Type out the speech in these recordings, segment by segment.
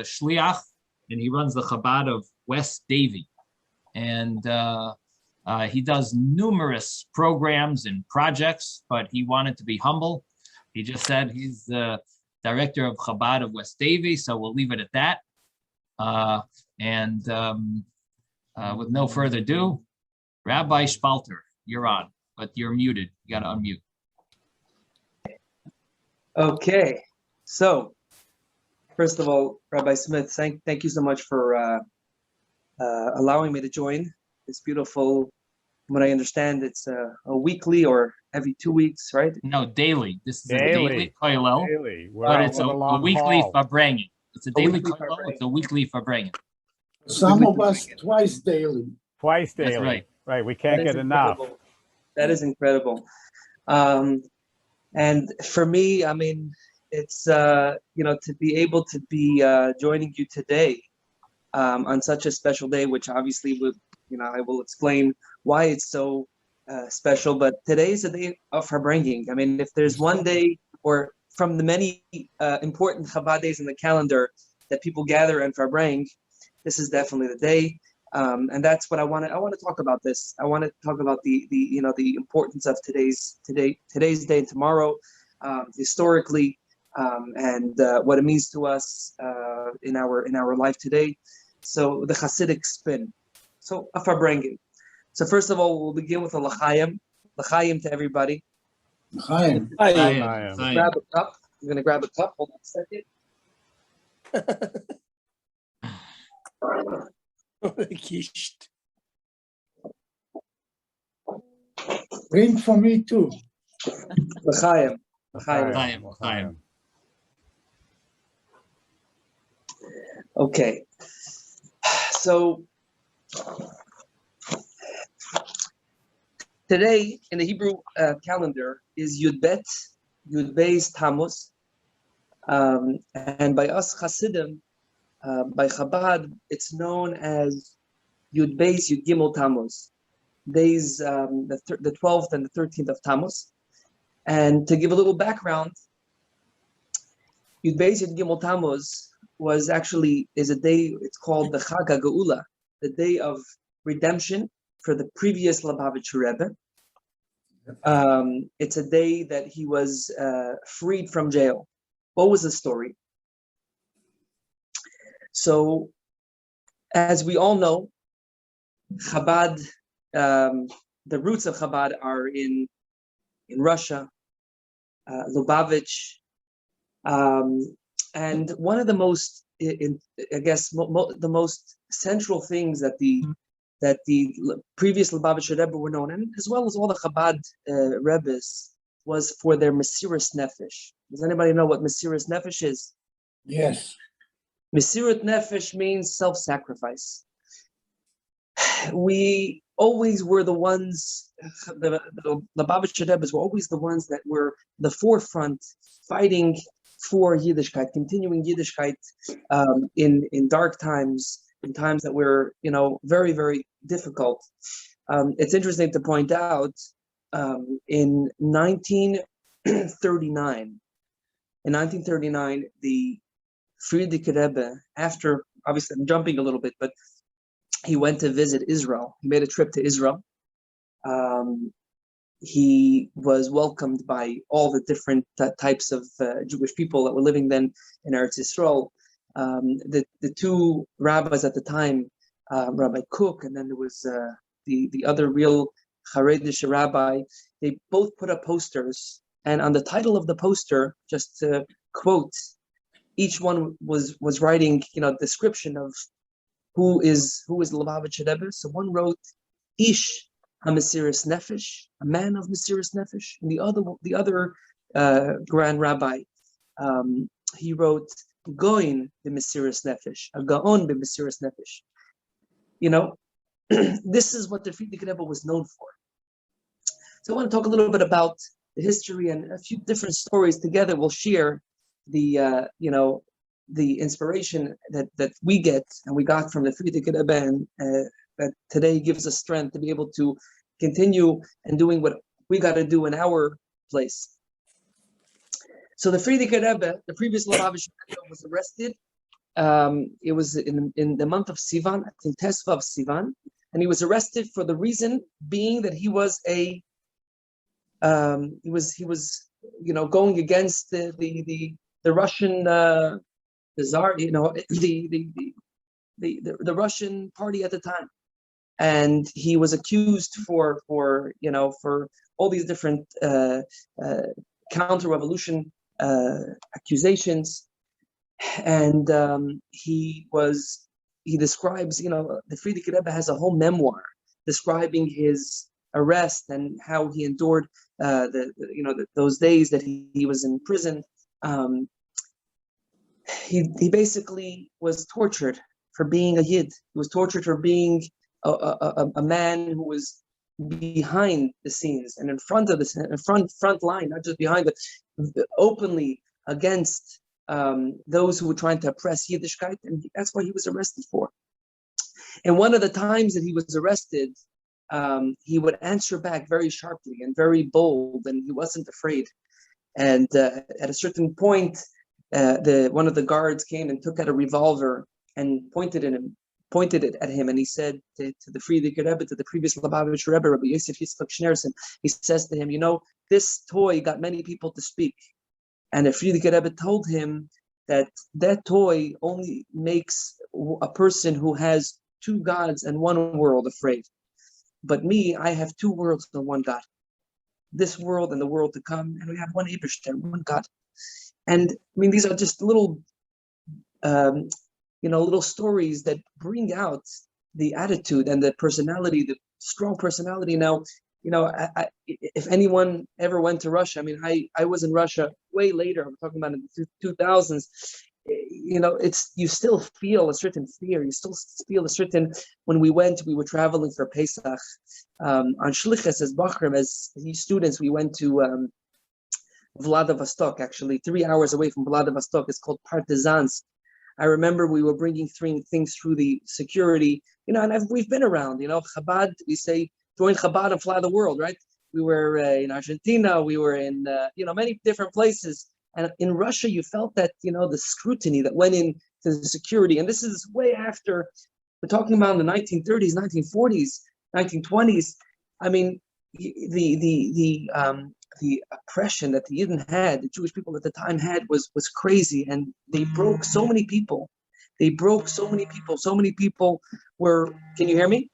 shliach, and he runs the Chabad of West Davie. And he does numerous programs and projects, but he wanted to be humble. He just said he's the director of Chabad of West Davie, so we'll leave it at that. With no further ado, Rabbi Spalter, you're on, but you're muted. You got to unmute. Okay, so first of all, Rabbi Smith, thank you so much for allowing me to join this beautiful. From what I understand, it's a weekly or every 2 weeks, right? No, daily. This is a daily kollel, Wow, but it's a weekly fabrian. It's a daily kollel. It's a weekly fabrian. Some of us twice daily. Twice daily. That's right. Right, we can't get enough. That is incredible. And for me, I mean, it's to be able to be joining you today on such a special day, which obviously I will explain why it's so special. But today is a day of Farbrengen. I mean, if there's one day, or from the many important Chabad days in the calendar that people gather and Farbreng, this is definitely the day. And that's what I want to talk about this. I want to talk about the importance of today's day and tomorrow, historically, and what it means to us in our life today. So the Hasidic spin. So a Farbrengen. So first of all, we'll begin with a l'chaim. L'chaim to everybody. L'chaim. Grab a cup. I'm gonna grab a cup. Hold on a second. Drink for me too. L'chaim. L'chaim. Okay. So today in the Hebrew calendar is Yud Beis Tammuz, and by us Hasidim, by Chabad, it's known as Yud Beis Yud Gimel Tammuz, days the 12th and the 13th of Tammuz. And to give a little background, Yud Beis Yud Gimel Tammuz is a day. It's called the Chag HaGeula, the day of redemption for the previous Lubavitcher Rebbe. It's a day that he was freed from jail. What was the story? So, as we all know, Chabad, the roots of Chabad are in Russia, Lubavitch, and one of the most, the most central things that the previous Lubavitcher Rebbe were known, and as well as all the Chabad Rebbes, was for their Mysteriousness Nefesh. Does anybody know what Mysteriousness Nefesh is? Yes. Mysteriousness Nefesh means self-sacrifice. We always were the ones, the Lubavitcher Rebbes were always the ones that were the forefront fighting for Yiddishkeit, continuing Yiddishkeit in dark times, in times that were, very, very difficult. It's interesting to point out, in 1939, the Frierdiker Rebbe, after, obviously I'm jumping a little bit, but he went to visit Israel. He made a trip to Israel. He was welcomed by all the different types of Jewish people that were living then in Eretz Yisrael. The two rabbis at the time, Rabbi Cook, and then there was the other real Haredish rabbi. They both put up posters, and on the title of the poster, just to quote, each one was writing, description of who is the Lubavitcher Rebbe. So one wrote, Ish HaMesiris Nefesh, a man of Mesiris Nefesh, and the other grand rabbi, he wrote Goin b'Mesiris Nefesh, a Gaon b'Mesiris Nefesh. This is what the Frierdiker Rebbe was known for. So I want to talk a little bit about the history and a few different stories together. We'll share the inspiration that we get and we got from the Frierdiker Rebbe, and that today gives us strength to be able to continue and doing what we got to do in our place. So the Frierdiker Rebbe, the previous Lubavitcher Rebbe, was arrested it was in the month of Sivan, I think Tesva of Sivan, and he was arrested for the reason being that he was going against the Russian the Tsar, the Russian party at the time, and he was accused for all these different counter-revolution accusations, and he describes, the Frierdiker Rebbe has a whole memoir describing his arrest and how he endured those days that he was in prison. He basically was tortured for being a Yid. He was tortured for being a man who was behind the scenes and in front of the front line, not just behind, but openly against those who were trying to oppress Yiddishkeit, and that's what he was arrested for. And one of the times that he was arrested, he would answer back very sharply and very bold, and he wasn't afraid. And at a certain point, one of the guards came and took out a revolver and pointed it at him, and he said to the Frierdiker Rebbe, to the previous Lubavitcher Rebbe, Rabbi Yosef Yitzchak Schneerson, he says to him, this toy got many people to speak. And the Frierdiker Rebbe told him that toy only makes a person who has two gods and one world afraid. But me, I have two worlds and one God. This world and the world to come, and we have one Eibishter, one God. And these are just little stories that bring out the attitude and the personality, the strong personality. Now, if anyone ever went to Russia, I was in Russia way later. I'm talking about in the 2000s. You still feel a certain fear. You still feel a certain. When we were traveling for Pesach on Shlichus as Bachrim, as students, we went to Vladivostok, actually 3 hours away from Vladivostok. It's called Partizansk. I remember we were bringing things through the security, and we've been around, Chabad, we say, join Chabad and fly the world, right? We were in Argentina, we were in, many different places. And in Russia, you felt that, the scrutiny that went into the security. And this is way after, we're talking about in the 1930s, 1940s, 1920s. The oppression that the Yidden had, the Jewish people at the time had, was crazy, and they broke so many people. So many people were. Can you hear me?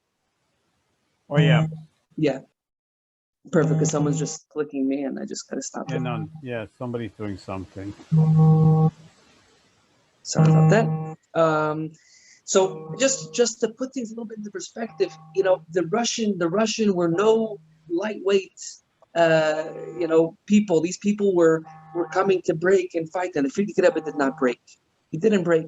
Oh yeah. Yeah. Perfect. Because someone's just clicking me, and I just gotta stop it. Yeah, somebody's doing something. Sorry about that. So just to put things a little bit into perspective, the Russian were no lightweight. People. These people were coming to break and fight, and the Frierdiker Rebbe did not break. He didn't break.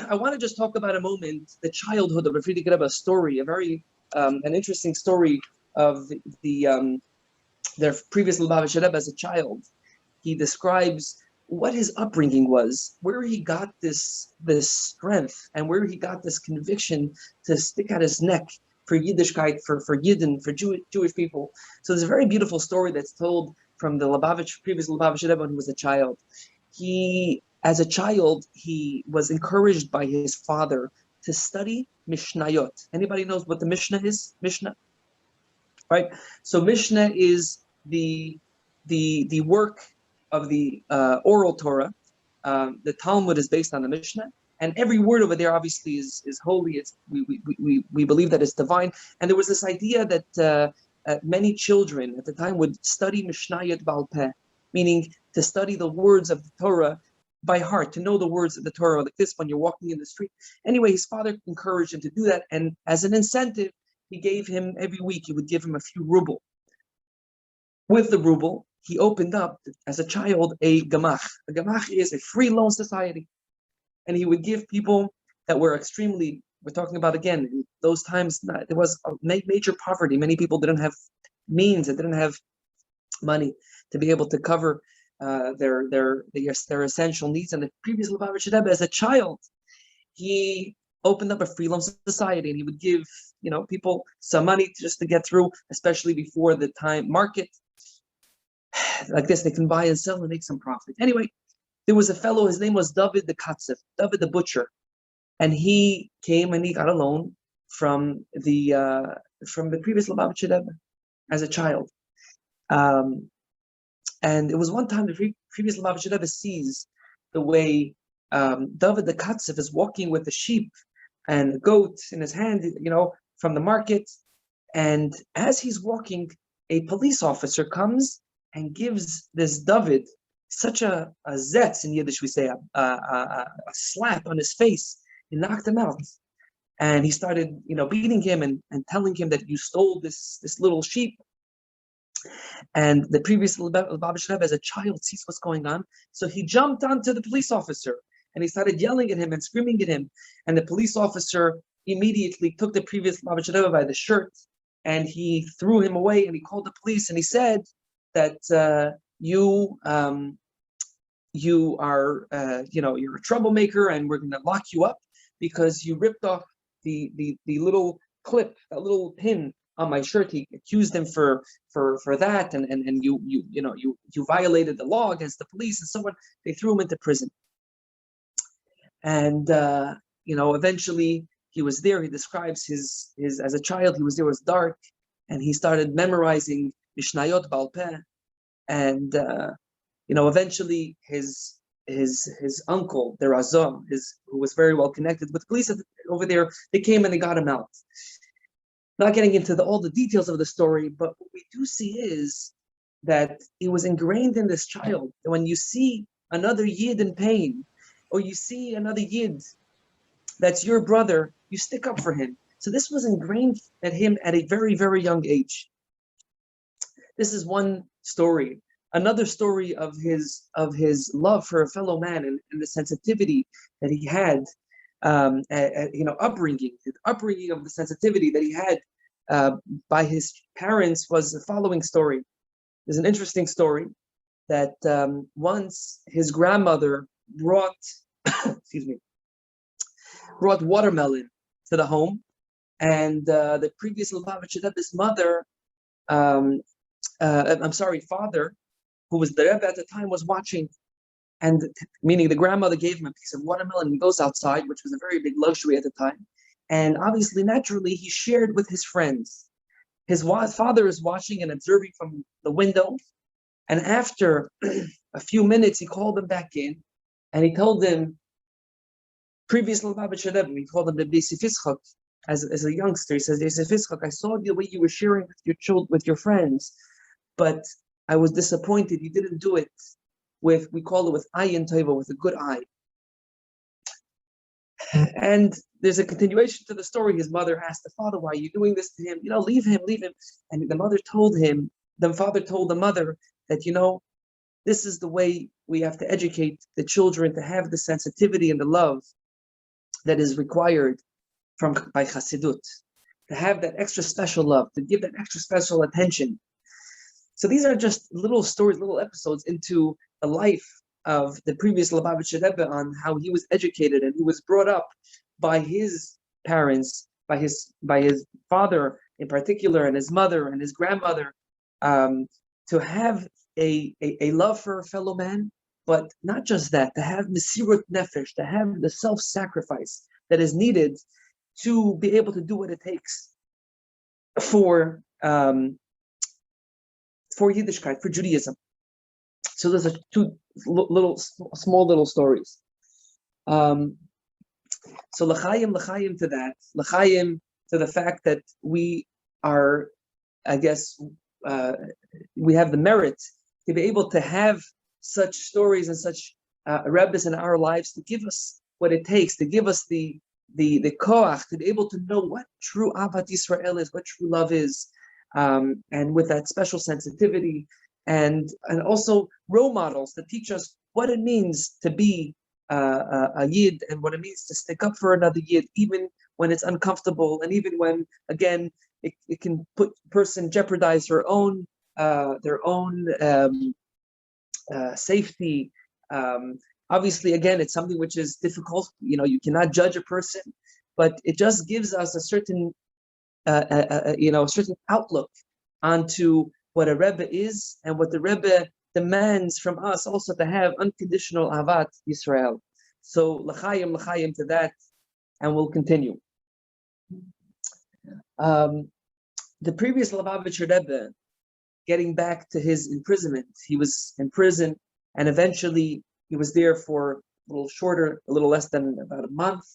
I want to just talk about a moment the childhood of the Frierdiker Rebbe story, a very an interesting story of their previous Lubavitcher Rebbe as a child. He describes what his upbringing was, where he got this strength, and where he got this conviction to stick out his neck for Yiddishkeit, for Yidden, for Jewish people. So there's a very beautiful story that's told from the previous Lubavitcher Rebbe when he was a child. As a child, he was encouraged by his father to study Mishnayot. Anybody knows what the Mishnah is? Mishnah, right? So Mishnah is the work of the oral Torah. The Talmud is based on the Mishnah. And every word over there obviously is holy. We believe that it's divine. And there was this idea that many children at the time would study Mishnayot Baal Peh, meaning to study the words of the Torah by heart, to know the words of the Torah, like this when you're walking in the street. Anyway, his father encouraged him to do that. And as an incentive, he gave him, every week, he would give him a few ruble. With the ruble, he opened up, as a child, a gamach. A gamach is a free loan society. And he would give people that were extremely, we're talking about, again, in those times, there was a major poverty. Many people didn't have means, they didn't have money to be able to cover their essential needs. And the previous Lubavitcher Rebbe, as a child, he opened up a free loan society, and he would give, people some money just to get through, especially before the time market. Like this, they can buy and sell and make some profit. Anyway, there was a fellow, his name was David the Katzif, David the butcher, and he came and he got a loan from the previous Lubavitcher Rebbe as a child. And it was one time the previous Lubavitcher Rebbe sees the way David the Katzif is walking with a sheep and a goat in his hand, from the market. And as he's walking, a police officer comes and gives this David such a zetz, in Yiddish we say, a slap on his face. He knocked him out. And he started, beating him and telling him that you stole this little sheep. And the previous Lubavitcher Rebbe, as a child, sees what's going on. So he jumped onto the police officer and he started yelling at him and screaming at him. And the police officer immediately took the previous Lubavitcher Rebbe by the shirt and he threw him away and he called the police and he said that you are, you're a troublemaker and we're going to lock you up because you ripped off the little clip, that little pin on my shirt. He accused him for that, and you violated the law against the police and so on. They threw him into prison. And eventually he was there. He describes his as a child, he was there, it was dark, and he started memorizing Mishnayot Baal Peh. And eventually his uncle, the Razah, who was very well connected with police over there, they came and they got him out. Not getting into all the details of the story, but what we do see is that it was ingrained in this child that when you see another Yid in pain, or you see another Yid that's your brother, you stick up for him. So this was ingrained at him at a very, very young age. This is one story. Another story of his love for a fellow man and the sensitivity that he had, upbringing of the sensitivity that he had by his parents was the following story. There's an interesting story that once his grandmother brought watermelon to the home, and the previous Lubavitcher Rebbe's father, who was the Rebbe at the time, was watching, and meaning the grandmother gave him a piece of watermelon and he goes outside, which was a very big luxury at the time. And obviously, naturally, he shared with his friends. His father is watching and observing from the window. And after a few minutes, he called them back in and he told them, previous Lubavitcher Rebbe, he called him the B'Sifishchak as a youngster. He says, B'Sifishchak, I saw the way you were sharing with your children, with your friends, but I was disappointed. You didn't do it we call it with ayin tova, with a good eye. And there's a continuation to the story. His mother asked the father, why are you doing this to him? Leave him. And the father told the mother that, this is the way we have to educate the children to have the sensitivity and the love that is required by Hasidut, to have that extra special love, to give that extra special attention. So these are just little stories, little episodes into the life of the previous Lubavitcher Rebbe on how he was educated and he was brought up by his parents, by his father in particular, and his mother and his grandmother, to have a love for a fellow man, but not just that, to have mesirut nefesh, to have the self-sacrifice that is needed to be able to do what it takes for Yiddishkeit, for Judaism. So those are two small little stories. So l'chaim to that, l'chaim to the fact that we are, I guess, we have the merit to be able to have such stories and such rebbes in our lives to give us what it takes, to give us the koach, to be able to know what true Ahavat Yisrael is, what true love is, and with that special sensitivity, and also role models that teach us what it means to be a Yid and what it means to stick up for another Yid, even when it's uncomfortable, and even when, again, it can put a person jeopardize their own safety. Obviously, again, it's something which is difficult. You cannot judge a person, but it just gives us a certain certain outlook onto what a Rebbe is and what the Rebbe demands from us also to have unconditional avat Yisrael. So l'chaim to that, and we'll continue. The previous Lubavitcher Rebbe, getting back to his imprisonment, he was in prison, and eventually he was there for a little shorter, a little less than about a month,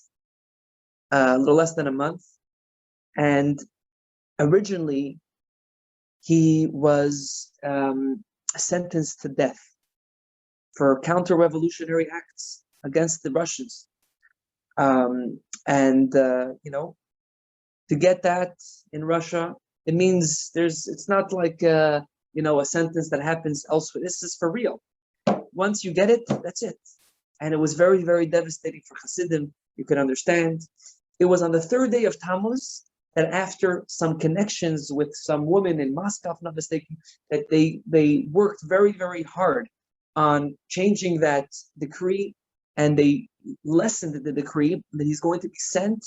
and originally he was sentenced to death for counter-revolutionary acts against the Russians. To get that in Russia, it means it's not like a sentence that happens elsewhere. This is for real. Once you get it, that's it. And it was very, very devastating for Hasidim. You could understand. It was on the third day of Tammuz that, after some connections with some woman in Moscow, if not mistaken, that they worked very, very hard on changing that decree, and they lessened the decree that he's going to be sent,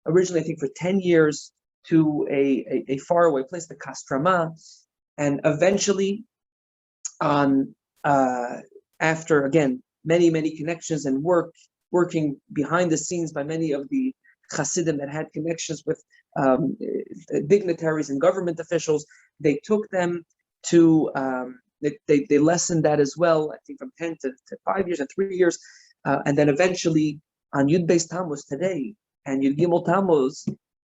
originally I think for 10 years, to a faraway place, the Kostroma, and eventually, after again many connections and working behind the scenes by many of the Hasidim that had connections with dignitaries and government officials, they took them to they lessened that as well, I think from 10 to 5 years and 3 years, and then eventually on Yud Beis Tammuz today and Yud Gimel Tammuz,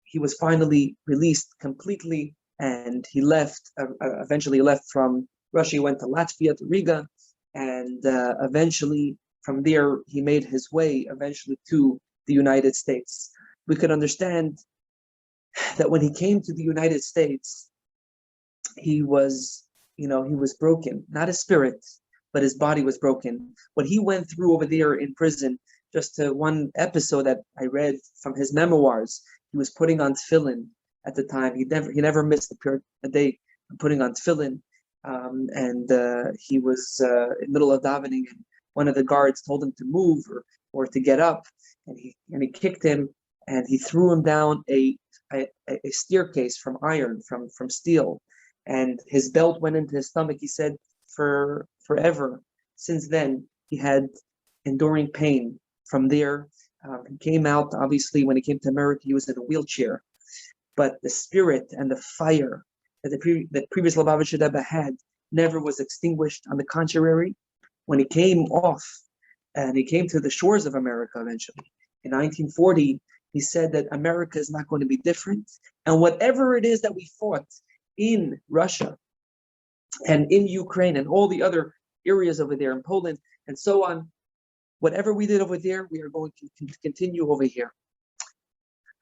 he was finally released completely, and he left. Eventually left from Russia. He went to Latvia, to Riga, and eventually from there he made his way eventually to the United States. We could understand that when he came to the United States, he was broken, not his spirit, but his body was broken. What he went through over there in prison, just one episode that I read from his memoirs, he was putting on tefillin at the time. He never missed a day putting on tefillin, and he was in the middle of davening, and one of the guards told him to move or to get up, and he kicked him, and he threw him down a staircase from iron, from steel, and his belt went into his stomach. He said forever since then he had enduring pain from there. He came out, obviously, when he came to America, he was in a wheelchair, but the spirit and the fire that the previous Lubavitcher Rebbe had never was extinguished. On the contrary, when he came off and he came to the shores of America eventually, in 1940, he said that America is not going to be different, and whatever it is that we fought in Russia and in Ukraine and all the other areas over there in Poland and so on, whatever we did over there, we are going to continue over here.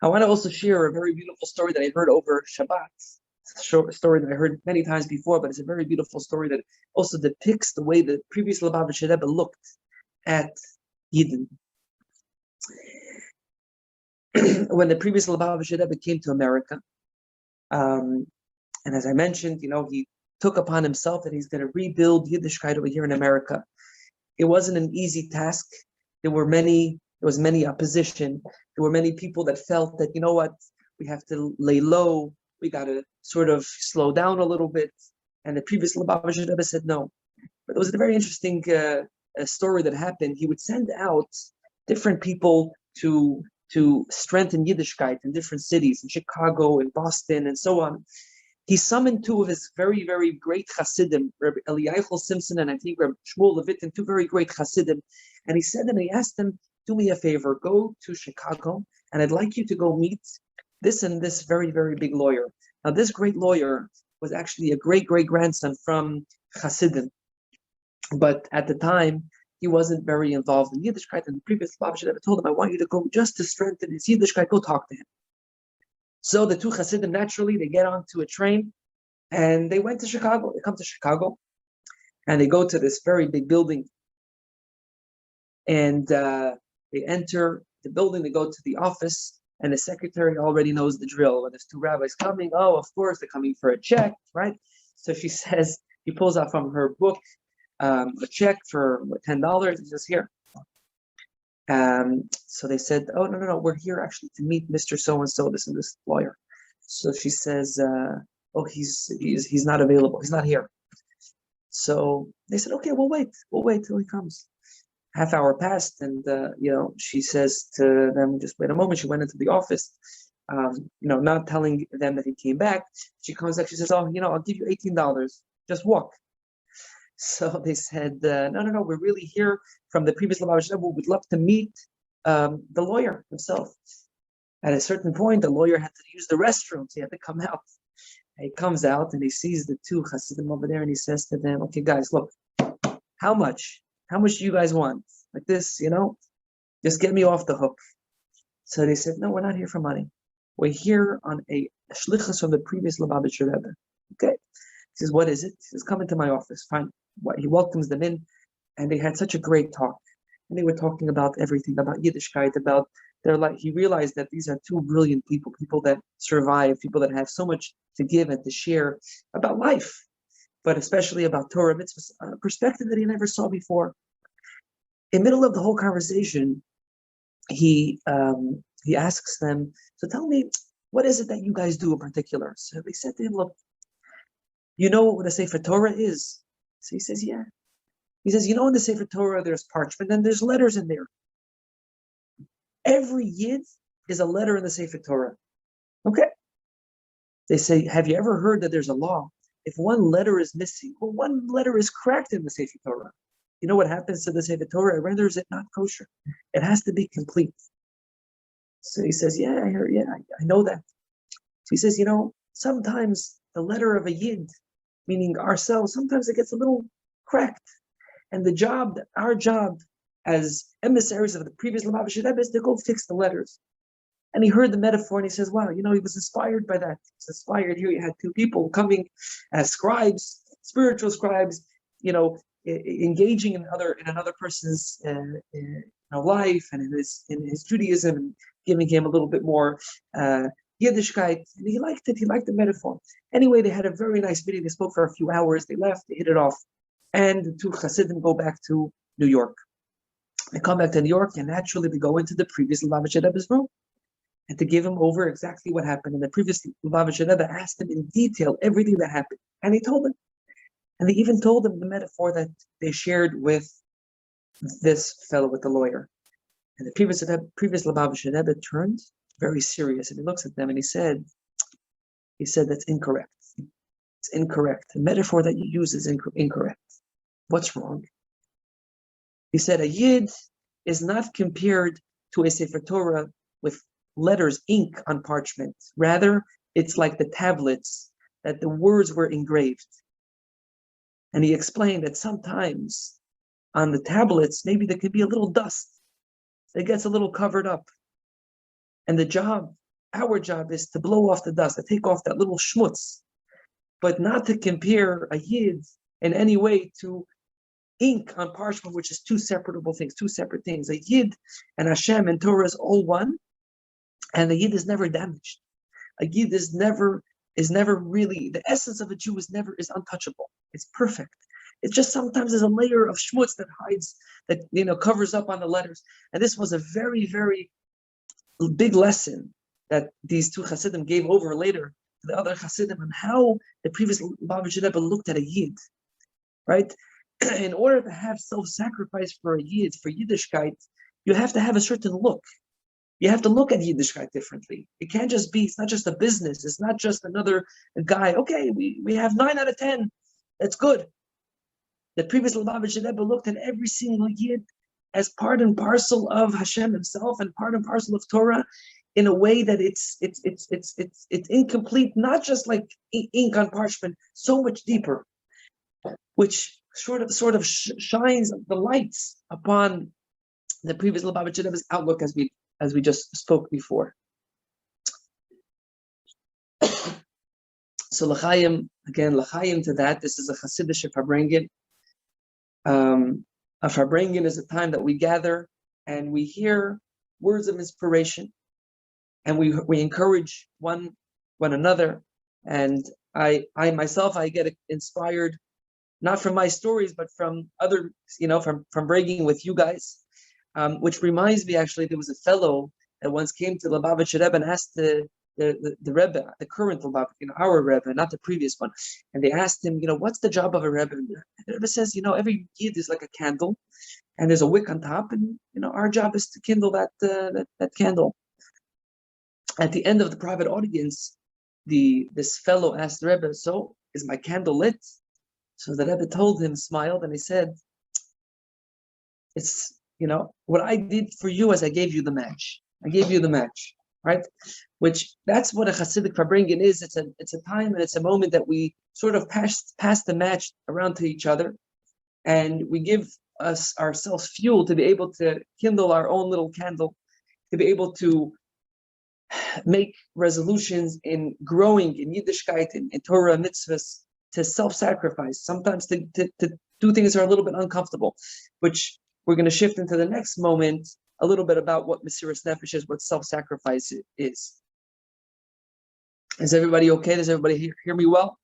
I want to also share a very beautiful story that I heard over Shabbat. It's a story that I heard many times before, but it's a very beautiful story that also depicts the way the previous Lubavitcher Rebbe looked at Yidden. When the previous Lubavitcher Rebbe came to America, and as I mentioned, he took upon himself that he's going to rebuild Yiddishkeit over here in America. It wasn't an easy task. There was many opposition. There were many people that felt that, we have to lay low. We got to sort of slow down a little bit. And the previous Lubavitcher Rebbe said no. But it was a very interesting story that happened. He would send out different people to strengthen Yiddishkeit in different cities, in Chicago, in Boston, and so on. He summoned two of his very, very great Hasidim, Rabbi Eliyahu Simpson and I think Rabbi Shmuel Levitin, two very great Hasidim. And he said them, he asked them, do me a favor, go to Chicago, and I'd like you to go meet this and this very, very big lawyer. Now, this great lawyer was actually a great-great-grandson from Hasidim. But at the time, he wasn't very involved in Yiddishkeit, and the previous Lubavitcher Rebbe told him, I want you to go just to strengthen his Yiddishkeit, go talk to him. So the two Hasidim, naturally, they get onto a train, and they went to Chicago. They come to Chicago, and they go to this very big building, and they enter the building, they go to the office, and the secretary already knows the drill. When there's two rabbis coming, of course, they're coming for a check, right? So she says, he pulls out from her book a check for $10. He says, here. So they said, oh, no, we're here actually to meet Mr. So-and-so, this and this lawyer. So she says, he's not available. He's not here. So They said, okay, we'll wait till he comes. Half hour passed, and she says to them, just wait a moment. She went into the office, not telling them that he came back. She comes back, she says, oh, I'll give you $18, just walk. So they said, no, we're really here from the previous Lubavitcher Rebbe. We'd love to meet the lawyer himself. At a certain point, the lawyer had to use the restroom, so he had to come out. And he comes out and he sees the two Hasidim over there, and he says to them, okay, guys, look, how much? How much do you guys want? Like this, just get me off the hook. So they said, no, we're not here for money. We're here on a shlichus from the previous Lubavitcher Rebbe. Okay. He says, what is it? He says, come into my office. Fine. He welcomes them in, and they had such a great talk. And they were talking about everything, about Yiddishkeit, about their life. He realized that these are two brilliant people that survive, people that have so much to give and to share about life, but especially about Torah mitzvahs, a perspective that he never saw before. In the middle of the whole conversation, he asks them, so tell me, what is it that you guys do in particular? So they said to him, look, you know what a Sefer Torah is? So he says, yeah. He says, in the Sefer Torah, there's parchment and there's letters in there. Every Yid is a letter in the Sefer Torah. Okay. They say, have you ever heard that there's a law? If one letter is missing, or one letter is cracked in the Sefer Torah, you know what happens to the Sefer Torah? It renders it not kosher. It has to be complete. So he says, yeah, I know that. So he says, sometimes the letter of a Yid, meaning ourselves, sometimes it gets a little cracked. And our job as emissaries of the previous Lubavitcher Rebbe is to go fix the letters. And he heard the metaphor and he says, wow, he was inspired by that. He was inspired. Here you had two people coming as scribes, spiritual scribes, engaging in another person's life and in his Judaism, and giving him a little bit more Yiddishkeit. And he liked it. He liked the metaphor. Anyway, they had a very nice meeting. They spoke for a few hours. They left. They hit it off. And the two Hasidim go back to New York. They come back to New York, and naturally they go into the previous Lubavitcher Rebbe's room and to give him over exactly what happened. And the previous Lubavitcher Rebbe asked him in detail everything that happened. And he told him. And they even told him the metaphor that they shared with this fellow, with the lawyer. And the previous Lubavitcher Rebbe turned very serious, and he looks at them and he said, that's incorrect. It's incorrect. The metaphor that you use is incorrect. What's wrong? He said a Yid is not compared to a Sefer Torah with letters, ink on parchment. Rather, it's like the tablets that the words were engraved. And he explained that sometimes on the tablets, maybe there could be a little dust that gets a little covered up. And our job is to blow off the dust, to take off that little schmutz, but not to compare a Yid in any way to ink on parchment, which is two separate things. A Yid and Hashem and Torah is all one, and the Yid is never damaged. A Yid is never really, the essence of a Jew is untouchable. It's perfect. It's just sometimes there's a layer of schmutz that covers up on the letters. And this was a very, very big lesson that these two Hasidim gave over later to the other Hasidim, on how the previous Lubavitcher Rebbe looked at a Yid, right? In order to have self-sacrifice for a Yid, for Yiddishkeit, you have to have a certain look. You have to look at Yiddishkeit differently. It can't just be, it's not just a business. It's not just another guy. Okay, we have 9 out of 10. That's good. The previous Lubavitcher Rebbe looked at every single Yid as part and parcel of Hashem himself and part and parcel of Torah, in a way that it's incomplete, not just like ink on parchment, so much deeper, which sort of shines the lights upon the previous Lubavitcher Rebbe's outlook, as we just spoke before. So l'chaim to that. This is a Hasidic fabrian. A fabrian is a time that we gather and we hear words of inspiration, and we encourage one another. And I myself get inspired, not from my stories, but from other, from bragging with you guys. Which reminds me, actually, there was a fellow that once came to Lubavitcher Rebbe and asked the the Rebbe, the current Rebbe, our Rebbe, not the previous one, and they asked him, what's the job of a Rebbe? And the Rebbe says, every Yid is like a candle, and there's a wick on top, and our job is to kindle that candle. At the end of the private audience, this fellow asked the Rebbe, so is my candle lit? So the Rebbe told him, smiled, and he said, it's, what I did for you is I gave you the match. I gave you the match, right? Which, that's what a Hasidic fabrian is. It's a time and it's a moment that we sort of pass the match around to each other, and we give ourselves fuel to be able to kindle our own little candle, to be able to make resolutions in growing in Yiddishkeit, in Torah, mitzvahs, to self-sacrifice, sometimes to do things that are a little bit uncomfortable, which we're going to shift into the next moment, a little bit about what Mysteriousness is, what self-sacrifice is. Is everybody okay? Does everybody hear me well?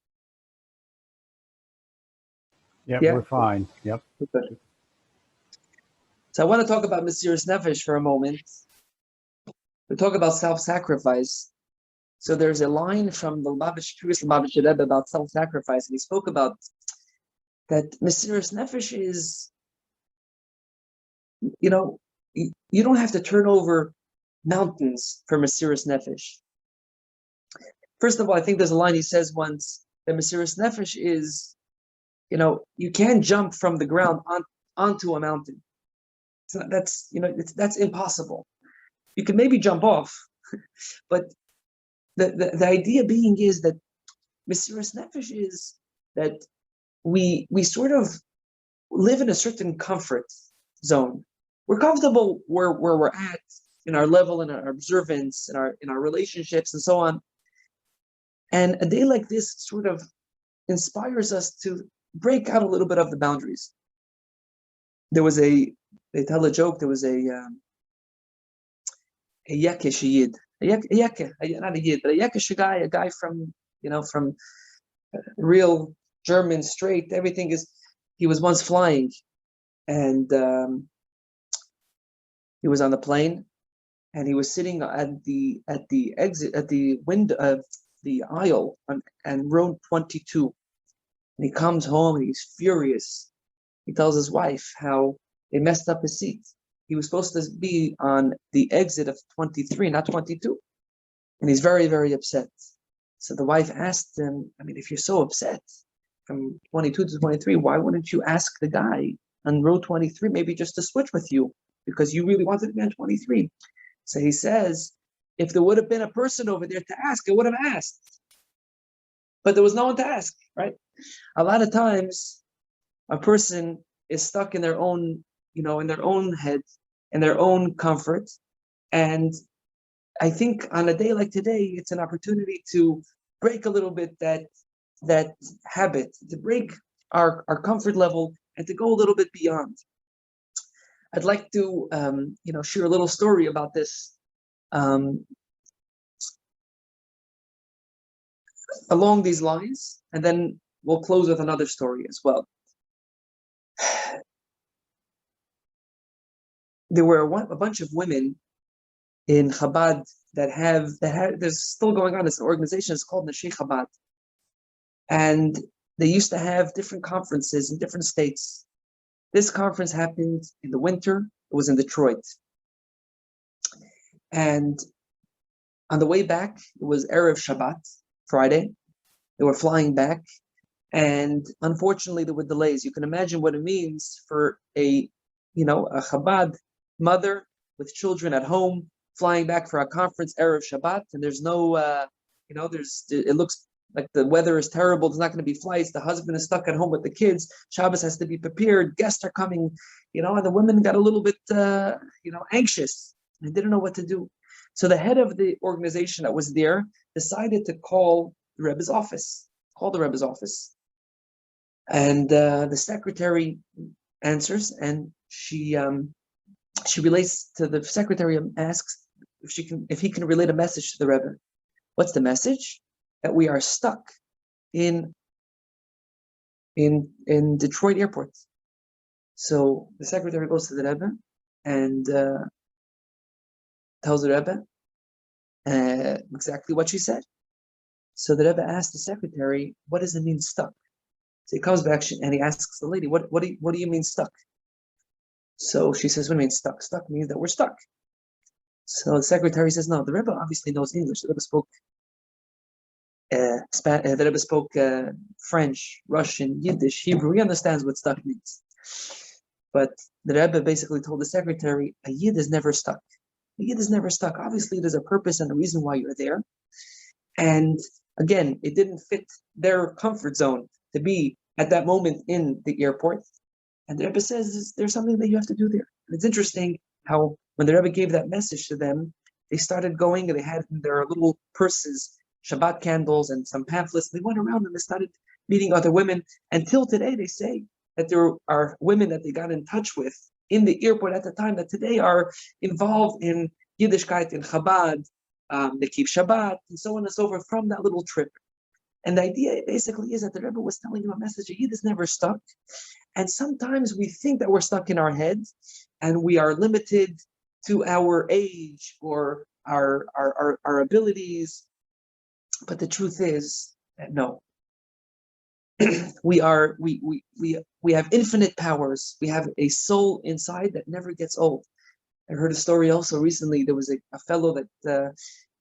Yep, Yeah? we're fine. Yep. Okay. So I want to talk about Mysteriousness for a moment. We talk about self-sacrifice. So there's a line from the previous Lubavitcher Rebbe about self-sacrifice, and he spoke about that Mysteriousness is, you don't have to turn over mountains for Mysteriousness. First of all, I think there's a line he says once that Mysteriousness is, you can't jump from the ground onto a mountain. That's impossible. You can maybe jump off, but the idea being is that Mysteriousness is that we sort of live in a certain comfort zone. We're comfortable where we're at in our level, in our observance, in our relationships, and so on. And a day like this sort of inspires us to break out a little bit of the boundaries. They tell a joke. There was a Yakish Yid, not a Yid, but a Yakish guy, a guy from real German straight. Everything is. He was once flying, and he was on the plane, and he was sitting at the exit, at the window of the aisle and row 22. And he comes home and he's furious. He tells his wife how they messed up his seat. He was supposed to be on the exit of 23, not 22. And he's very, very upset. So the wife asked him, if you're so upset from 22 to 23, why wouldn't you ask the guy on row 23 maybe just to switch with you? Because you really wanted to be on 23. So he says, if there would have been a person over there to ask, I would have asked. But there was no one to ask, right? A lot of times, a person is stuck in their own, in their own head, in their own comfort. And I think on a day like today, it's an opportunity to break a little bit that habit, to break our comfort level and to go a little bit beyond. I'd like to, share a little story about this. Along these lines, and then we'll close with another story as well. There were a bunch of women in Chabad there's still going on. It's an organization. It's called Nashei Chabad, and they used to have different conferences in different states. This conference happened in the winter. It was in Detroit, and on the way back, it was Erev Shabbat, Friday. They were flying back, and unfortunately, there were delays. You can imagine what it means for a Chabad mother with children at home flying back for a conference Erev Shabbat, and there's no, it looks like the weather is terrible. There's not going to be flights. The husband is stuck at home with the kids. Shabbos has to be prepared. Guests are coming, and the women got a little bit, anxious. They didn't know what to do. So the head of the organization that was there decided to call the Rebbe's office. And the secretary answers, and she relates to the secretary and asks if he can relate a message to the Rebbe. What's the message? That we are stuck in Detroit airport. So the secretary goes to the Rebbe and tells the Rebbe, exactly what she said. So the Rebbe asked the secretary, what does it mean stuck? So he comes back and he asks the lady, what do you mean stuck? So she says, what do you mean stuck? Stuck means that we're stuck. So the secretary says, no, the Rebbe obviously knows English. The Rebbe spoke French, Russian, Yiddish, Hebrew. He understands what stuck means. But the Rebbe basically told the secretary, a Yid is never stuck. A Yid is never stuck. Obviously, there's a purpose and a reason why you're there. And again, it didn't fit their comfort zone to be at that moment in the airport. And the Rebbe says, there's something that you have to do there. And it's interesting how when the Rebbe gave that message to them, they started going and they had in their little purses Shabbat candles and some pamphlets. They went around and they started meeting other women. Until today, they say that there are women that they got in touch with in the airport at the time that today are involved in Yiddishkeit, in Chabad, they keep Shabbat, and so on and so forth from that little trip. And the idea basically is that the Rebbe was telling you a message, a Yid is never stuck. And sometimes we think that we're stuck in our heads and we are limited to our age or our abilities. But the truth is that no. we have infinite powers. We have a soul inside that never gets old. I heard a story also recently. There was a fellow that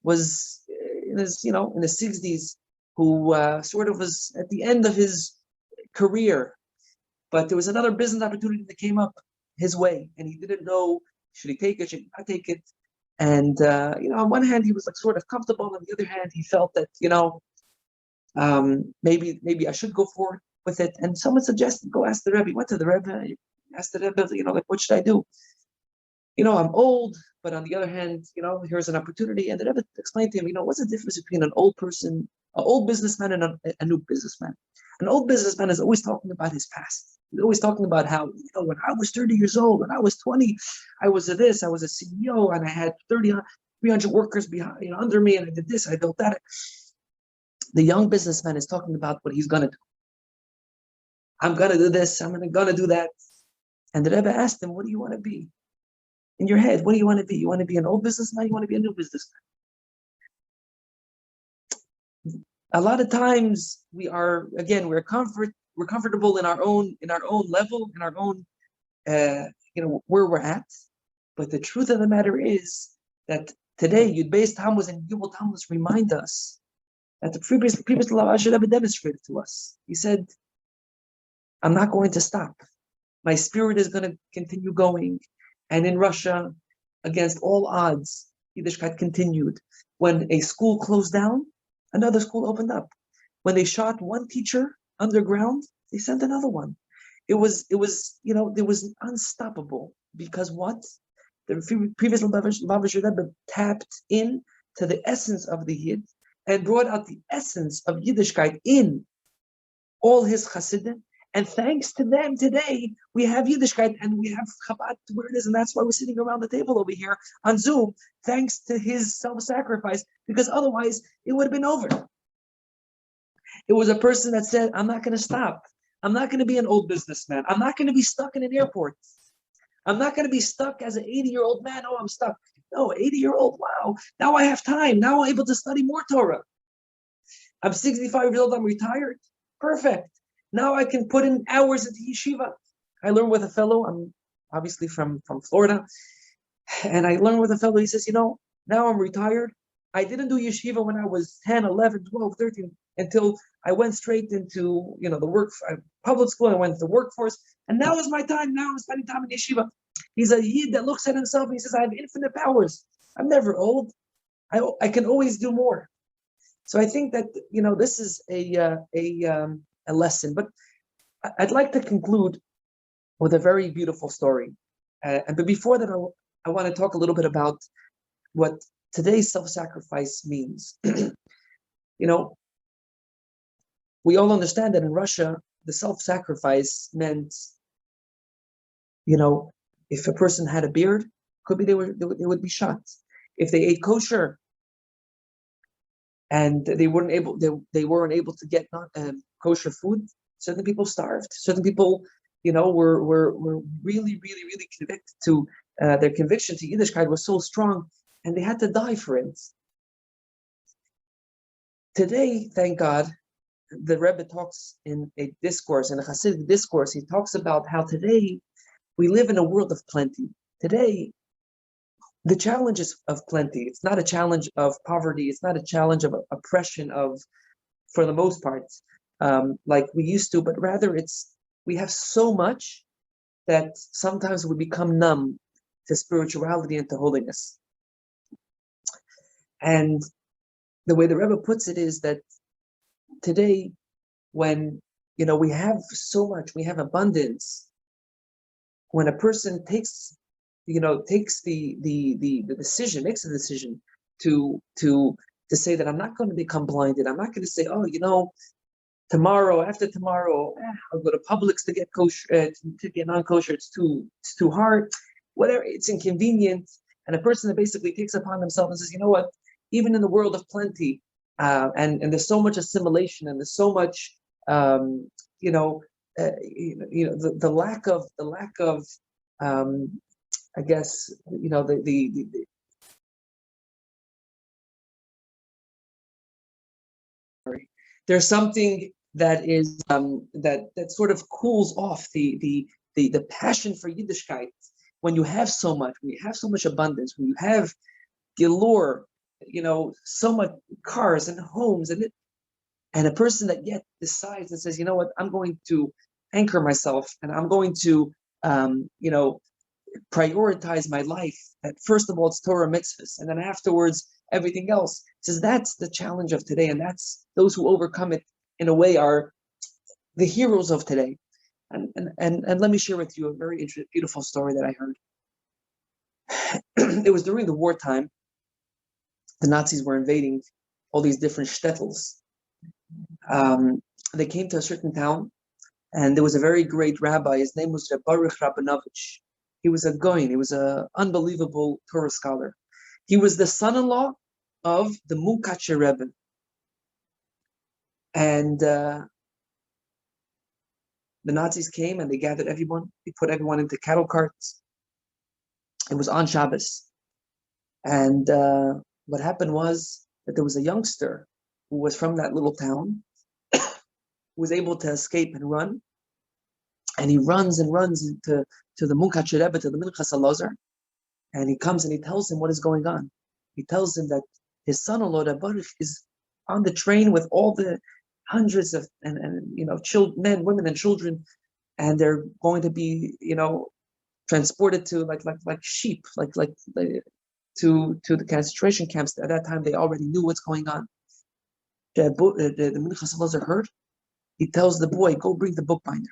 was in his in the 60s who sort of was at the end of his career, but there was another business opportunity that came up his way, and he didn't know should he take it, should he not take it. And on one hand he was like sort of comfortable, on the other hand he felt that maybe I should go forward with it. And someone suggested go ask the Rebbe. Went to the Rebbe, asked the Rebbe, like what should I do? I'm old, but on the other hand, here's an opportunity. And the Rebbe explained to him, what's the difference between an old person, an old businessman, and a new businessman? An old businessman is always talking about his past. He's always talking about how, when I was 30 years old, when I was 20, I was I was a CEO, and I had 300 workers behind, under me, and I did this, I built that. The young businessman is talking about what he's going to do. I'm going to do this, I'm going to do that. And the Rebbe asked him, what do you want to be? In your head, what do you want to be? You want to be an old businessman? You want to be a new businessman? A lot of times we're comfortable in our own level, in our own, where we're at. But the truth of the matter is that today, Yud Beis Tammuz and Gimel Tammuz remind us that the previous Rebbe demonstrated to us. He said, I'm not going to stop. My spirit is going to continue going. And in Russia, against all odds, Yiddishkeit continued. When a school closed down, another school opened up. When they shot one teacher underground, they sent another one. It was unstoppable. Because what? The previous Rebbe tapped in to the essence of the Yid and brought out the essence of Yiddishkeit in all his Hasidim. And thanks to them today, we have Yiddishkeit and we have Chabad where it is. And that's why we're sitting around the table over here on Zoom, thanks to his self-sacrifice, because otherwise it would have been over. It was a person that said, I'm not going to stop. I'm not going to be an old businessman. I'm not going to be stuck in an airport. I'm not going to be stuck as an 80-year-old man. Oh, I'm stuck. No, 80-year-old. Wow. Now I have time. Now I'm able to study more Torah. I'm 65 years old. I'm retired. Perfect. Now I can put in hours into yeshiva. I learned with a fellow, I'm obviously from Florida, and I learned with a fellow, he says, now I'm retired. I didn't do yeshiva when I was 10, 11, 12, 13, until I went straight into, the public school. I went to the workforce, and now is my time. Now I'm spending time in yeshiva. He's a Yid that looks at himself and he says, I have infinite powers. I'm never old. I can always do more. So I think that, this is a lesson. But I'd like to conclude with a very beautiful story. But before that, I want to talk a little bit about what today's self-sacrifice means. We all understand that in Russia, the self-sacrifice meant, if a person had a beard, could be they would be shot. If they ate kosher, and they weren't able to get kosher food, certain people starved. Certain people, were really, really, really convicted to their conviction to Yiddishkeit was so strong, and they had to die for it. Today, thank God, the Rebbe talks in a discourse, in a Hasidic discourse, he talks about how today we live in a world of plenty. Today, the challenge is of plenty. It's not a challenge of poverty. It's not a challenge of oppression of, for the most part, like we used to, but rather we have so much that sometimes we become numb to spirituality and to holiness. And the way the Rebbe puts it is that today, when we have so much, we have abundance. When a person makes the decision to say that I'm not going to become blinded. I'm not going to say, tomorrow, after tomorrow, I'll go to Publix to get kosher, to get non-kosher. It's too hard. Whatever, it's inconvenient. And a person that basically takes upon themselves and says, you know what? Even in the world of plenty, and there's so much assimilation, and there's so much, the lack of, I guess, there's something that is that sort of cools off the passion for Yiddishkeit when you have so much, when you have so much abundance, when you have galore, so much cars and homes, and a person that yet decides and says, you know what, I'm going to anchor myself, and I'm going to prioritize my life. That first of all, it's Torah mitzvahs, and then afterwards everything else. Says that's the challenge of today, and that's those who overcome it in a way are the heroes of today. And let me share with you a very beautiful story that I heard. It was during the wartime. The Nazis were invading all these different shtetls. They came to a certain town, and there was a very great rabbi. His name was Rabbi Rabinovich. He was a Goin. He was an unbelievable Torah scholar. He was the son-in-law of the Mukacher Rebbe. And the Nazis came and they gathered everyone. They put everyone into cattle carts. It was on Shabbos. And what happened was that there was a youngster who was from that little town who was able to escape and run. And he runs and runs to the Mukacher Rebbe, to the Minchas Elazar. And he comes and he tells him what is going on. He tells him that his son-in-law, Baruch, is on the train with all the hundreds of children, men, women, and children, and they're going to be, transported to like sheep, to the concentration camps. At that time, they already knew what's going on. The Minchas Elazar heard. He tells the boy, "Go bring the bookbinder.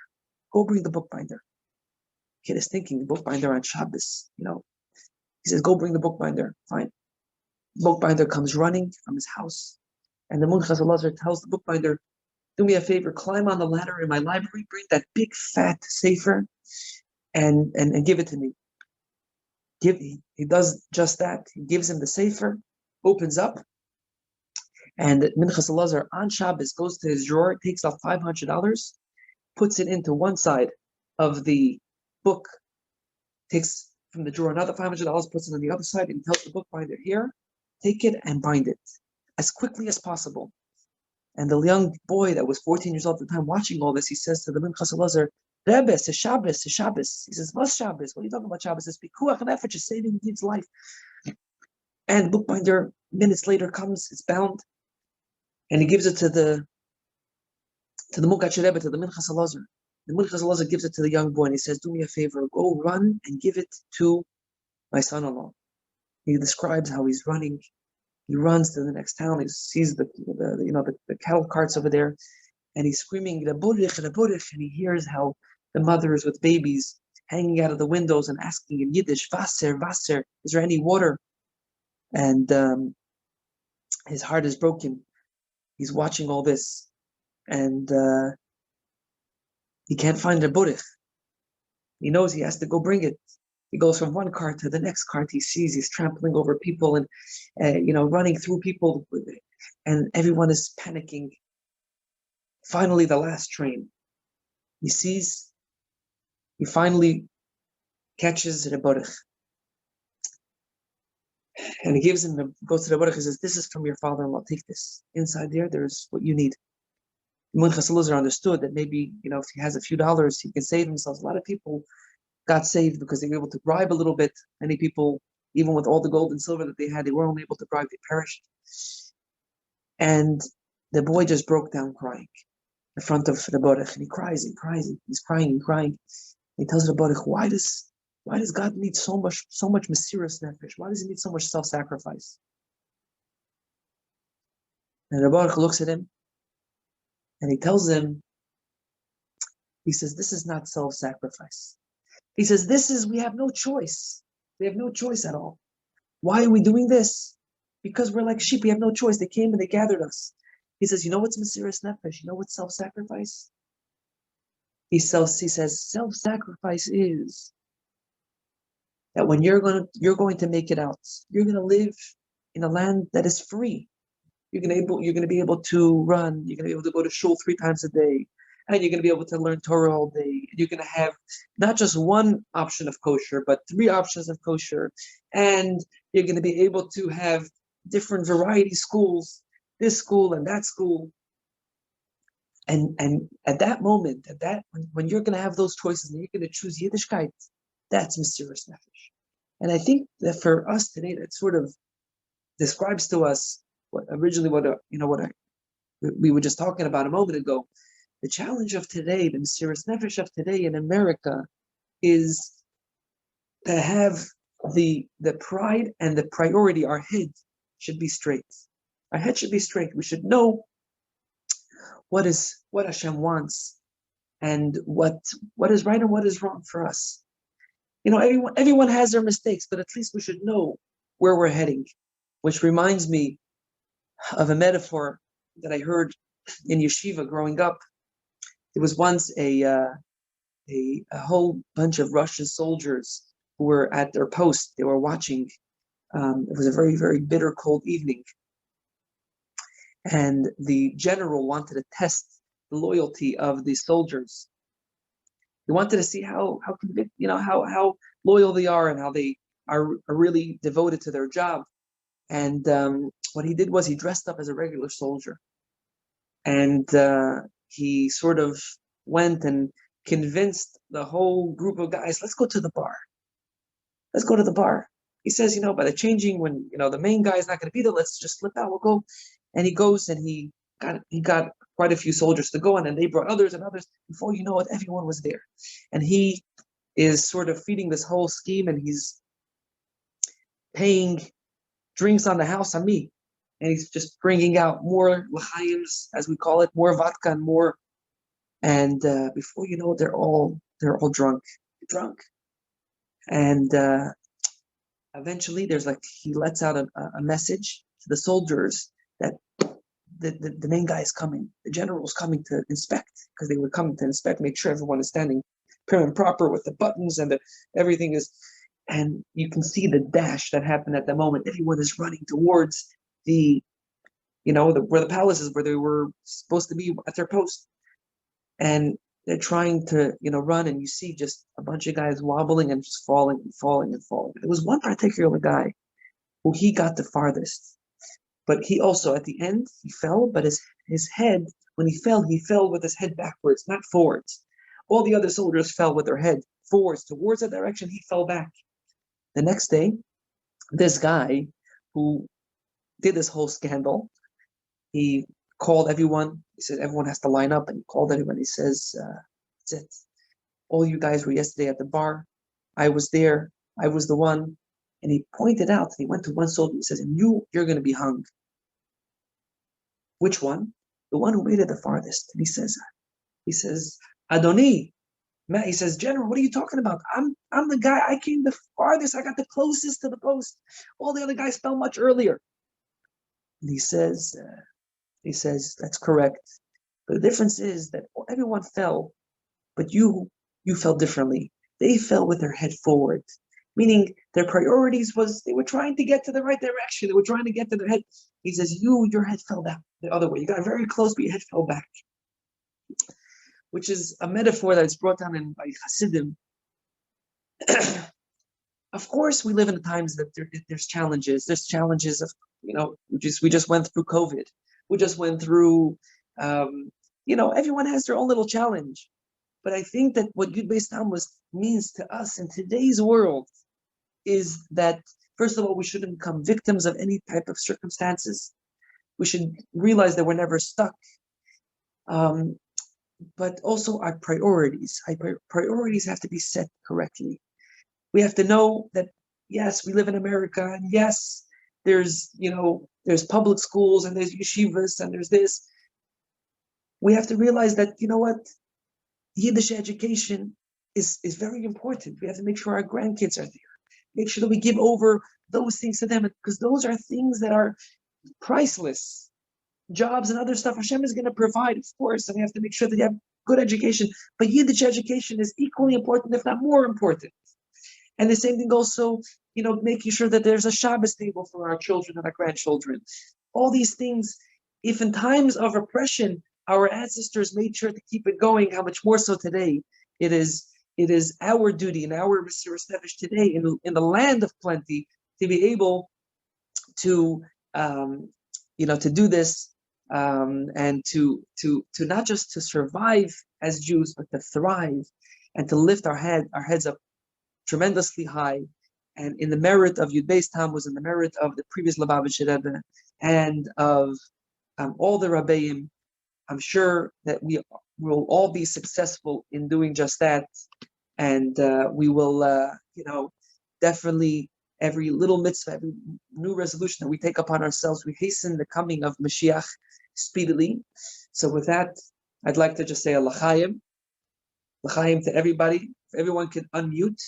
Go bring the bookbinder." Kid is thinking, the bookbinder on Shabbos, He says, "Go bring the bookbinder." Fine. Bookbinder comes running from his house, and the Minchas Elazar tells the bookbinder, "Do me a favor, climb on the ladder in my library, bring that big fat sefer, and give it to me." He does just that. He gives him the sefer, opens up, and Minchas Elazar on Shabbos goes to his drawer, takes out $500, puts it into one side of the book, takes from the drawer another $500, puts it on the other side, and tells the bookbinder, "Here, take it and bind it as quickly as possible." And the young boy that was 14 years old at the time watching all this, he says to the Minchas Elazar, "Rebbe, it's Shabbos, it's Shabbos." He says, "What's Shabbos? What are you talking about Shabbos? It's pikuach and effort, just saving the kid's life." And bookbinder minutes later comes, it's bound, and he gives it to the Mukacher Rebbe, to the Minchas Elazar. The Minchas Elazar gives it to the young boy, and he says, "Do me a favor, go run and give it to my son-in-law." He describes how he's running. He runs to the next town. He sees the cattle carts over there, and he's screaming, "Reborich, Reborich," and he hears how the mothers with babies hanging out of the windows and asking in Yiddish, "Wasser, Wasser, is there any water?" And his heart is broken. He's watching all this, and he can't find Reborich. He knows he has to go bring it. He goes from one cart to the next cart. He sees he's trampling over people and, running through people, and everyone is panicking. Finally, the last train. He finally catches Reborich. And he gives him, goes to the Baruch, he says, this is from your father-in-law, take this. Inside there's what you need. Mun Chassidus understood that maybe, if he has a few dollars, he can save himself. A lot of people got saved because they were able to bribe a little bit. Many people, even with all the gold and silver that they had, they weren't able to bribe, they perished. And the boy just broke down crying in front of the Baruch, and he cries and cries, and he's crying and crying. And he tells the Baruch, why does God need so much mysterious nefesh? Why does he need so much self-sacrifice? And the Baruch looks at him, and he tells him, he says, this is not self-sacrifice. He says, we have no choice. We have no choice at all. Why are we doing this? Because we're like sheep, we have no choice. They came and they gathered us. He says, you know what's mysterious nefesh? You know what's self-sacrifice? He says, self-sacrifice is that when you're going to make it out, you're going to live in a land that is free. You're going to be able to run. You're going to be able to go to shul 3 times a day, and you're going to be able to learn Torah all day. You're going to have not just one option of kosher, but 3 options of kosher, and you're going to be able to have different variety schools, this school and that school. And at that moment, when you're going to have those choices and you're going to choose Yiddishkeit, that's mysterious nefesh. And I think that for us today, that sort of describes to us what we were just talking about a moment ago. The challenge of today, the mysterious nefesh of today in America, is to have the pride and the priority. Our head should be straight. Our head should be straight. We should know what Hashem wants and what is right and what is wrong for us. Everyone has their mistakes, but at least we should know where we're heading. Which reminds me of a metaphor that I heard in yeshiva growing up. There was once a whole bunch of Russian soldiers who were at their post. They were watching. It was a very, very bitter, cold evening. And the general wanted to test the loyalty of the soldiers. He wanted to see how loyal they are and how they are really devoted to their job. And what he did was he dressed up as a regular soldier. And he sort of went and convinced the whole group of guys, let's go to the bar. Let's go to the bar. He says, by the changing, when the main guy is not going to be there, let's just slip out. We'll go. And he goes and he got quite a few soldiers to go on, and they brought others and others. Before you know it, everyone was there. And he is sort of feeding this whole scheme, and he's paying drinks on the house on me. And he's just bringing out more l'chaims, as we call it, more vodka and more. And before you know it, they're all drunk. And eventually he lets out a message to the soldiers that the main guy is coming. The general's coming to inspect, because they were coming to inspect, make sure everyone is standing prim and proper with the buttons and everything is. And you can see the dash that happened at that moment. Everyone is running towards where the palace is, where they were supposed to be at their post. And they're trying to, run, and you see just a bunch of guys wobbling and just falling and falling and falling. There was one particular guy who he got the farthest. But he also, at the end, he fell, but his head, when he fell with his head backwards, not forwards. All the other soldiers fell with their head forwards, towards that direction. He fell back. The next day, this guy who did this whole scandal, he called everyone. He said, everyone has to line up, and he called everyone. He says, that's it. All you guys were yesterday at the bar. I was there. I was the one. And he pointed out, he went to one soldier and says, and you're going to be hung. Which one? The one who made it the farthest. And he says, Adoni. He says, General, what are you talking about? I'm the guy. I came the farthest. I got the closest to the post. All the other guys fell much earlier. And he says, that's correct. But the difference is that everyone fell, but you fell differently. They fell with their head forward. Meaning their priorities was they were trying to get to the right direction. They were trying to get to their head. He says, your head fell back the other way. You got very close, but your head fell back. Which is a metaphor that is brought down by Hasidim Of course, we live in times that there's challenges. There's challenges of, we just went through COVID. We just went through, everyone has their own little challenge. But I think that what Yud Beis Tammuz means to us in today's world is that, first of all, we shouldn't become victims of any type of circumstances. We should realize that we're never stuck. But also our priorities. Our priorities have to be set correctly. We have to know that, yes, we live in America, and yes, there's public schools, and there's yeshivas, and there's this. We have to realize that, Yiddish education is very important. We have to make sure our grandkids are there. Make sure that we give over those things to them, because those are things that are priceless. Jobs and other stuff Hashem is going to provide, of course, and we have to make sure that you have good education. But Yiddish education is equally important, if not more important. And the same thing also, making sure that there's a Shabbos table for our children and our grandchildren. All these things, if in times of oppression, our ancestors made sure to keep it going, how much more so today? It is our duty and our Mysteriousness today in the land of plenty to be able to, to do this and to not just to survive as Jews, but to thrive and to lift our heads up tremendously high, and in the merit of Yud Beis Tammuz, and the merit of the previous Lubavitcher Rebbe, and of all the Rabbeim, I'm sure that we will all be successful in doing just that, and we will, definitely every little mitzvah, every new resolution that we take upon ourselves, we hasten the coming of Mashiach speedily. So with that, I'd like to just say a l'chaim to everybody. If everyone can unmute.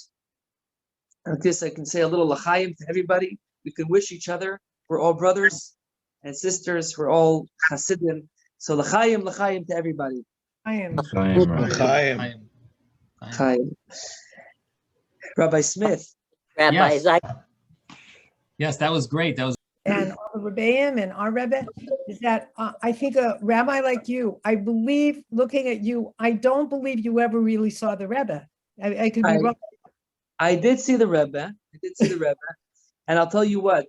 Like this, I can say a little l'chaim to everybody. We can wish each other. We're all brothers and sisters. We're all Hasidim. So l'chaim to everybody. L'chaim. L'chaim. Rabbi Smith. Yes. Yes, that was great. That was. And all the Rebbeim and our Rebbe is that I think a rabbi like you, I believe, looking at you, I don't believe you ever really saw the Rebbe. I could be wrong. I did see the Rebbe. And I'll tell you what.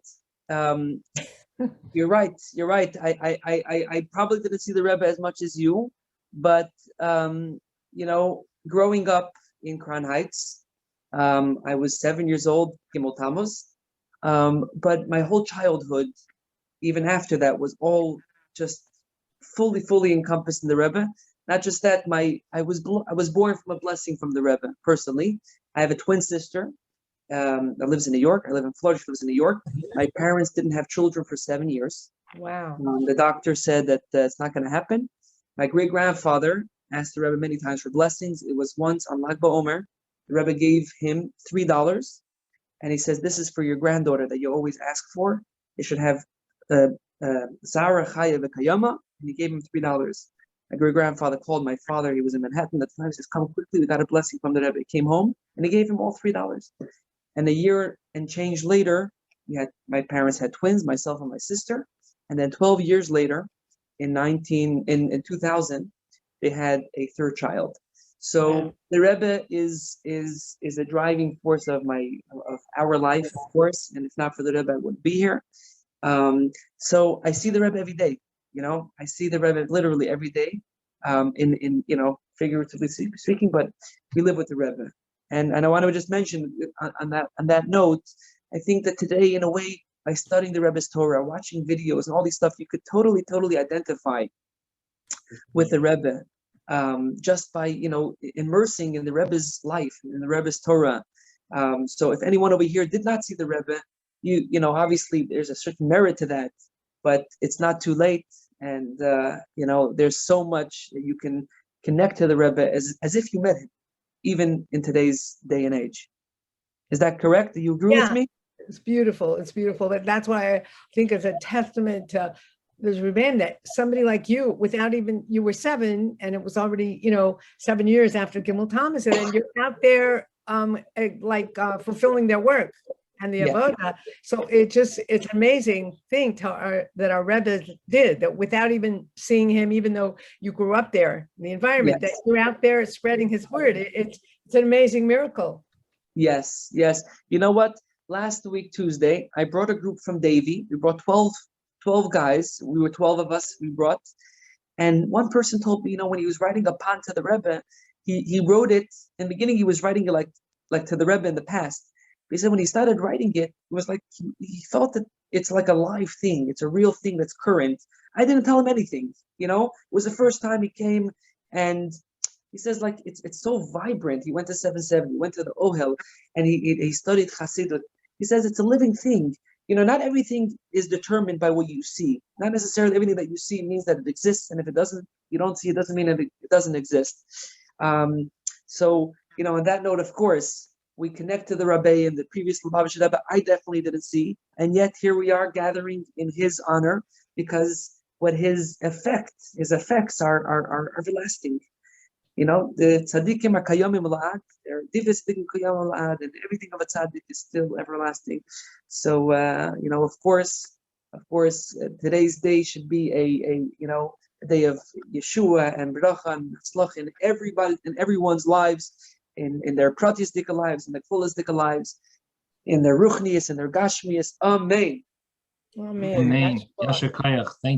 You're right. I probably didn't see the Rebbe as much as you, but growing up in Crown Heights, I was 7 years old, Gimel Tammuz. But my whole childhood, even after that, was all just fully encompassed in the Rebbe. Not just that, I was born from a blessing from the Rebbe personally. I have a twin sister that lives in New York. I live in Florida. She lives in New York. My parents didn't have children for 7 years. Wow. The doctor said that it's not going to happen. My great grandfather asked the Rebbe many times for blessings. It was once on Lag BaOmer. The Rebbe gave him $3. And he says, this is for your granddaughter that you always ask for. They should have Zara Chaya V'Kayama. And he gave him $3. My great-grandfather called my father. He was in Manhattan at the time. He says, come quickly. We got a blessing from the Rebbe. He came home, and he gave him all $3. And a year and change later, my parents had twins, myself and my sister. And then 12 years later, in 2000, they had a third child. So the Rebbe is a driving force of our life, of course. And if not for the Rebbe, I wouldn't be here. So I see the Rebbe every day. I see the Rebbe literally every day, in figuratively speaking. But we live with the Rebbe, and I want to just mention on that note, I think that today, in a way, by studying the Rebbe's Torah, watching videos, and all these stuff, you could totally identify with the Rebbe. Just by immersing in the Rebbe's life, in the Rebbe's Torah. So if anyone over here did not see the Rebbe, obviously there's a certain merit to that, but it's not too late, and there's so much that you can connect to the Rebbe as if you met him, even in today's day and age. Is that correct? Do you agree with me? It's beautiful. But that's why I think it's a testament to there's Rabbi that somebody like you, without even, you were 7 and it was already, 7 years after Gimel Tammuz, and you're out there fulfilling their work and the avoda. So it's an amazing thing that our Rebbe did, that without even seeing him, even though you grew up there in the environment, that you're out there spreading his word. It's an amazing miracle. Yes, yes. You know what? Last week, Tuesday, I brought a group from Davie. We brought 12 guys. We were 12 of us we brought. And one person told me, when he was writing a pan to the Rebbe, he wrote it, in the beginning he was writing it like to the Rebbe in the past. But he said when he started writing it, it was like he felt that it's like a live thing. It's a real thing that's current. I didn't tell him anything, It was the first time he came, and he says like it's so vibrant. He went to 770, he went to the Ohel, and he studied Hasidic. He says it's a living thing. Not everything is determined by what you see. Not necessarily everything that you see means that it exists, and if it doesn't, you don't see it, doesn't mean that it doesn't exist. So, on that note, of course, we connect to the Rabbi and the previous Lubavitcher Rebbe. I definitely didn't see, and yet here we are gathering in his honor because what his effects are everlasting. The tzaddikim are kayomim la'ad. They're divas kayomim la'ad, and everything of a tzaddik is still everlasting. So, of course, today's day should be a day of Yeshua and bracha and tzlach in everyone's lives, in their pratistic lives, in their holistic lives, in their ruchnius and their gashmius. Amen. Amen. Amen. Yasher koach. Thank you.